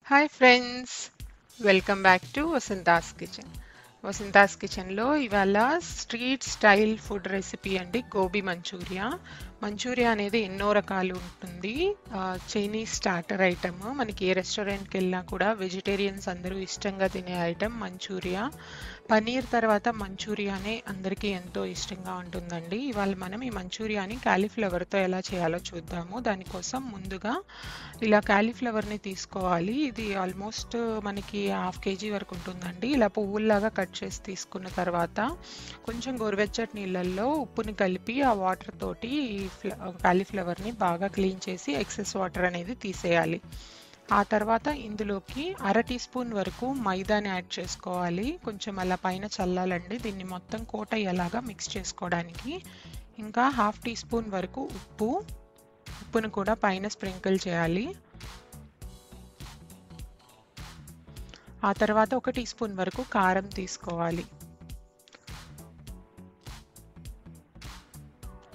Hi friends, welcome back to Vasantha's kitchen. Vasantha's కిచెన్లో ఇవాళ street style food recipe అండి, gobi Manchuria. Manchuria అనేది ఎన్నో రకాలు ఉంటుంది. Chinese starter item. మనకి ఏ రెస్టారెంట్కి వెళ్ళినా కూడా వెజిటేరియన్స్ అందరూ ఇష్టంగా తినే ఐటమ్ మంచూరియా. పనీర్ తర్వాత మంచూరియానే అందరికీ ఎంతో ఇష్టంగా ఉంటుందండి. ఇవాళ మనం ఈ మంచూరియాని కాలీఫ్లవర్తో ఎలా చేయాలో చూద్దాము. దానికోసం ముందుగా ఇలా కాలీఫ్లవర్ని తీసుకోవాలి. ఇది ఆల్మోస్ట్ మనకి హాఫ్ కేజీ వరకు ఉంటుందండి. ఇలా పువ్వుల్లాగా కట్ చేసి తీసుకున్న తర్వాత కొంచెం గోరువెచ్చటి నీళ్ళల్లో ఉప్పుని కలిపి ఆ వాటర్ తోటి ఈ కాలీఫ్లవర్ని బాగా క్లీన్ చేసి ఎక్సెస్ వాటర్ అనేది తీసేయాలి. ఆ తర్వాత ఇందులోకి 1/2 టీ స్పూన్ వరకు మైదాని యాడ్ చేసుకోవాలి. కొంచెం అలా పైన చల్లాలండి, దీన్ని మొత్తం కోట్ అయ్యేలాగా మిక్స్ చేసుకోవడానికి. ఇంకా 1/2 టీ స్పూన్ వరకు ఉప్పును కూడా పైన స్ప్రింకిల్ చేయాలి. ఆ తర్వాత 1 టీ స్పూన్ వరకు కారం తీసుకోవాలి.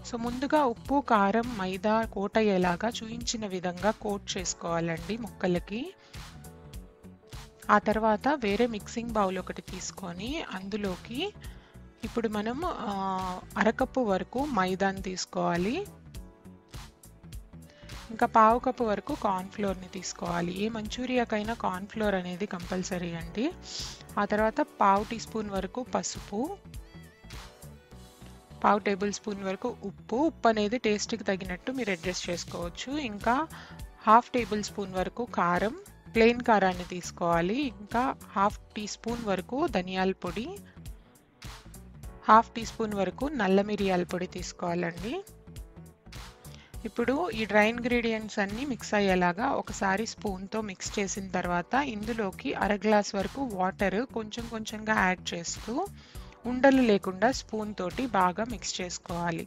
సో ముందుగా ఉప్పు, కారం, మైదా కోట్ అయ్యేలాగా చూపించిన విధంగా కోట్ చేసుకోవాలండి ముక్కలకి. ఆ తర్వాత వేరే మిక్సింగ్ బౌల్ ఒకటి తీసుకొని అందులోకి ఇప్పుడు మనం 1/2 కప్పు వరకు మైదాని తీసుకోవాలి. ఇంకా 1/2 కప్పు వరకు కార్న్ఫ్లోర్ని తీసుకోవాలి. ఏ మంచూరియాకైనా కార్న్ఫ్లోర్ అనేది కంపల్సరీ అండి. ఆ తర్వాత 1/2 టీ స్పూన్ వరకు పసుపు, 1/2 టేబుల్ స్పూన్ వరకు ఉప్పు అనేది టేస్ట్కి తగినట్టు మీరు అడ్జస్ట్ చేసుకోవచ్చు. ఇంకా 1/2 టేబుల్ స్పూన్ వరకు కారం, ప్లెయిన్ కారాన్ని తీసుకోవాలి. ఇంకా 1/2 టీ స్పూన్ వరకు ధనియాల పొడి, 1/2 టీ స్పూన్ వరకు నల్ల మిరియాల పొడి తీసుకోవాలండి. ఇప్పుడు ఈ డ్రై ఇంగ్రీడియంట్స్ అన్నీ మిక్స్ అయ్యేలాగా ఒకసారి స్పూన్తో మిక్స్ చేసిన తర్వాత ఇందులోకి 1/2 గ్లాస్ వరకు వాటర్ కొంచెం కొంచెంగా యాడ్ చేస్తూ ఉండలు లేకుండా స్పూన్ తోటి బాగా మిక్స్ చేసుకోవాలి.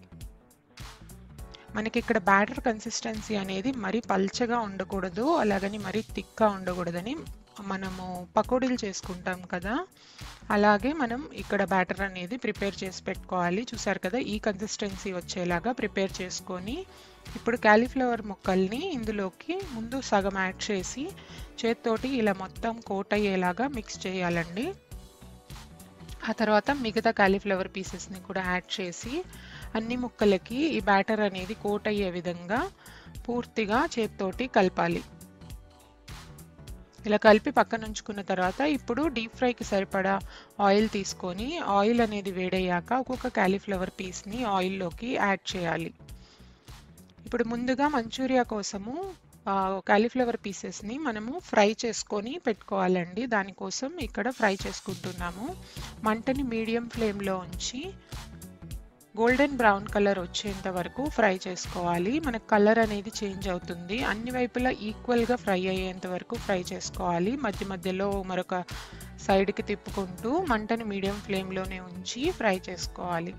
మనకి ఇక్కడ బ్యాటర్ కన్సిస్టెన్సీ అనేది మరీ పల్చగా ఉండకూడదు, అలాగని మరీ థిక్గా ఉండకూడదని మనము పకోడీలు చేసుకుంటాం కదా, అలాగే మనం ఇక్కడ బ్యాటర్ అనేది ప్రిపేర్ చేసి పెట్టుకోవాలి. చూసారు కదా, ఈ కన్సిస్టెన్సీ వచ్చేలాగా ప్రిపేర్ చేసుకొని ఇప్పుడు కాలీఫ్లవర్ ముక్కల్ని ఇందులోకి ముందు సగం యాడ్ చేసి చేత్తోటి ఇలా మొత్తం కోట్ అయ్యేలాగా మిక్స్ చేయాలండి. ఆ తర్వాత మిగతా కాలీఫ్లవర్ పీసెస్ని కూడా యాడ్ చేసి అన్ని ముక్కలకి ఈ బ్యాటర్ అనేది కోట్ అయ్యే విధంగా పూర్తిగా చేత్తోటి కలపాలి. ఇలా కలిపి పక్కన ఉంచుకున్న తర్వాత ఇప్పుడు డీప్ ఫ్రైకి సరిపడా ఆయిల్ తీసుకొని ఆయిల్ అనేది వేడయ్యాక ఒక్కొక్క కాలీఫ్లవర్ పీస్ని ఆయిల్లోకి యాడ్ చేయాలి. ఇప్పుడు ముందుగా మంచూరియా కోసము కాలీఫ్లవర్ పీసెస్ని మనము ఫ్రై చేసుకొని పెట్టుకోవాలండి. దానికోసం ఇక్కడ ఫ్రై చేసుకుంటున్నాము. మంటని మీడియం ఫ్లేమ్లో ఉంచి గోల్డెన్ బ్రౌన్ కలర్ వచ్చేంత వరకు ఫ్రై చేసుకోవాలి. మనకు కలర్ అనేది చేంజ్ అవుతుంది. అన్ని వైపులా ఈక్వల్గా ఫ్రై అయ్యేంత వరకు ఫ్రై చేసుకోవాలి. మధ్య మధ్యలో మరొక సైడ్కి తిప్పుకుంటూ మంటని మీడియం ఫ్లేమ్లోనే ఉంచి ఫ్రై చేసుకోవాలి.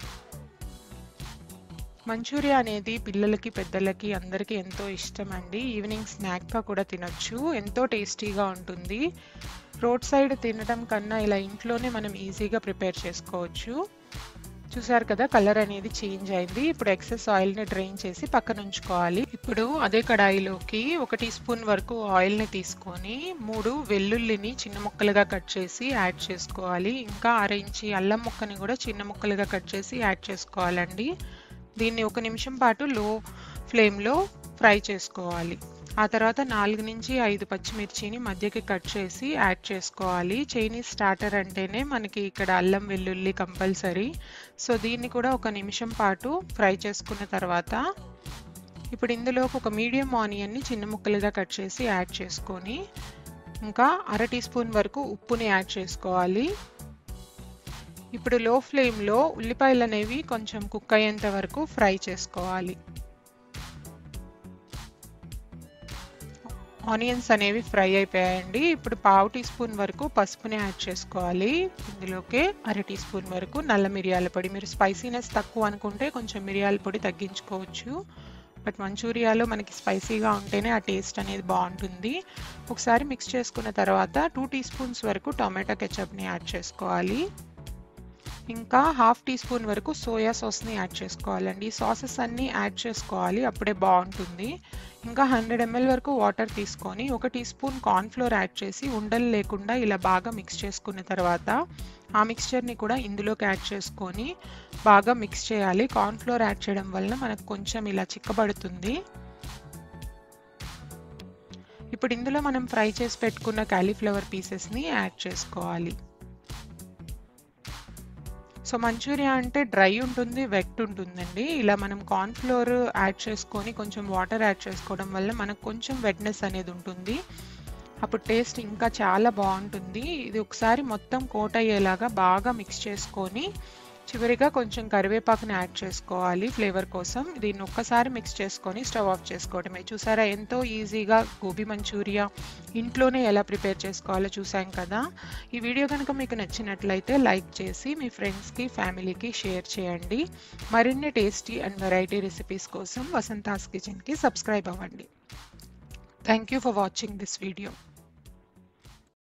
మంచూరియా అనేది పిల్లలకి, పెద్దలకి అందరికీ ఎంతో ఇష్టం అండి. ఈవినింగ్ స్నాక్గా కూడా తినొచ్చు, ఎంతో టేస్టీగా ఉంటుంది. రోడ్ సైడ్ తినడం కన్నా ఇలా ఇంట్లోనే మనం ఈజీగా ప్రిపేర్ చేసుకోవచ్చు. చూసారు కదా, కలర్ అనేది చేంజ్ అయింది. ఇప్పుడు ఎక్సెస్ ఆయిల్ని డ్రైన్ చేసి పక్కన ఉంచుకోవాలి. ఇప్పుడు అదే కడాయిలోకి 1 టీ స్పూన్ వరకు ఆయిల్ని తీసుకొని 3 వెల్లుల్లిని చిన్న ముక్కలుగా కట్ చేసి యాడ్ చేసుకోవాలి. ఇంకా 1/2 ఇంచి అల్లం ముక్కని కూడా చిన్న ముక్కలుగా కట్ చేసి యాడ్ చేసుకోవాలండి. దీన్ని 1 నిమిషం పాటు లో ఫ్లేమ్లో ఫ్రై చేసుకోవాలి. ఆ తర్వాత 4 నుంచి 5 పచ్చిమిర్చిని మధ్యకి కట్ చేసి యాడ్ చేసుకోవాలి. చైనీస్ స్టార్టర్ అంటేనే మనకి ఇక్కడ అల్లం వెల్లుల్లి కంపల్సరీ. సో దీన్ని కూడా 1 నిమిషం పాటు ఫ్రై చేసుకున్న తర్వాత ఇప్పుడు ఇందులోకి ఒక మీడియం ఆనియన్ని చిన్న ముక్కలుగా కట్ చేసి యాడ్ చేసుకొని ఇంకా 1/2 టీ స్పూన్ వరకు ఉప్పుని యాడ్ చేసుకోవాలి. ఇప్పుడు లో ఫ్లేమ్లో ఉల్లిపాయలు అనేవి కొంచెం కుక్ అయ్యేంత వరకు ఫ్రై చేసుకోవాలి. ఆనియన్స్ అనేవి ఫ్రై అయిపోయాయండి. ఇప్పుడు 1/2 టీ స్పూన్ వరకు పసుపుని యాడ్ చేసుకోవాలి. ఇందులోకి 1/2 టీ స్పూన్ వరకు నల్ల మిరియాల పొడి. మీరు స్పైసీనెస్ తక్కువ అనుకుంటే కొంచెం మిరియాల పొడి తగ్గించుకోవచ్చు. బట్ మంచూరియాలో మనకి స్పైసీగా ఉంటేనే ఆ టేస్ట్ అనేది బాగుంటుంది. ఒకసారి మిక్స్ చేసుకున్న తర్వాత 2 టీ స్పూన్స్ వరకు టొమాటో కెచప్ని యాడ్ చేసుకోవాలి. ఇంకా హాఫ్ టీ స్పూన్ వరకు సోయా సాస్ని యాడ్ చేసుకోవాలండి. ఈ సాసెస్ అన్నీ యాడ్ చేసుకోవాలి, అప్పుడే బాగుంటుంది. ఇంకా 100 ml వరకు వాటర్ తీసుకొని 1 టీ స్పూన్ కార్న్ఫ్లోర్ యాడ్ చేసి ఉండలు లేకుండా ఇలా బాగా మిక్స్ చేసుకున్న తర్వాత ఆ మిక్స్చర్ని కూడా ఇందులోకి యాడ్ చేసుకొని బాగా మిక్స్ చేయాలి. కార్న్ఫ్లోర్ యాడ్ చేయడం వలన మనకు కొంచెం ఇలా చిక్కబడుతుంది. ఇప్పుడు ఇందులో మనం ఫ్రై చేసి పెట్టుకున్న కాలీఫ్లవర్ పీసెస్ని యాడ్ చేసుకోవాలి. సో మంచూరియా అంటే డ్రై ఉంటుంది, వెట్ ఉంటుందండి. ఇలా మనం కార్న్ఫ్లోర్ యాడ్ చేసుకొని కొంచెం వాటర్ యాడ్ చేసుకోవడం వల్ల మనకు కొంచెం వెట్నెస్ అనేది ఉంటుంది. అప్పుడు టేస్ట్ ఇంకా చాలా బాగుంటుంది. ఇది ఒకసారి మొత్తం కోట్ అయ్యేలాగా బాగా మిక్స్ చేసుకొని చివరిగా కొంచెం కరివేపాకుని యాడ్ చేసుకోవాలి ఫ్లేవర్ కోసం. దీన్ని ఒక్కసారి మిక్స్ చేసుకొని స్టవ్ ఆఫ్ చేసుకోవడమే. చూసారా ఎంతో ఈజీగా గోబీ మంచూరియా ఇంట్లోనే ఎలా ప్రిపేర్ చేసుకోవాలో చూసాం కదా. ఈ వీడియో కనుక మీకు నచ్చినట్లయితే లైక్ చేసి మీ ఫ్రెండ్స్కి ఫ్యామిలీకి షేర్ చేయండి. మరిన్ని టేస్టీ అండ్ వెరైటీ రెసిపీస్ కోసం వసంతాస్ కిచెన్కి సబ్స్క్రైబ్ అవ్వండి. Thank you for watching this video.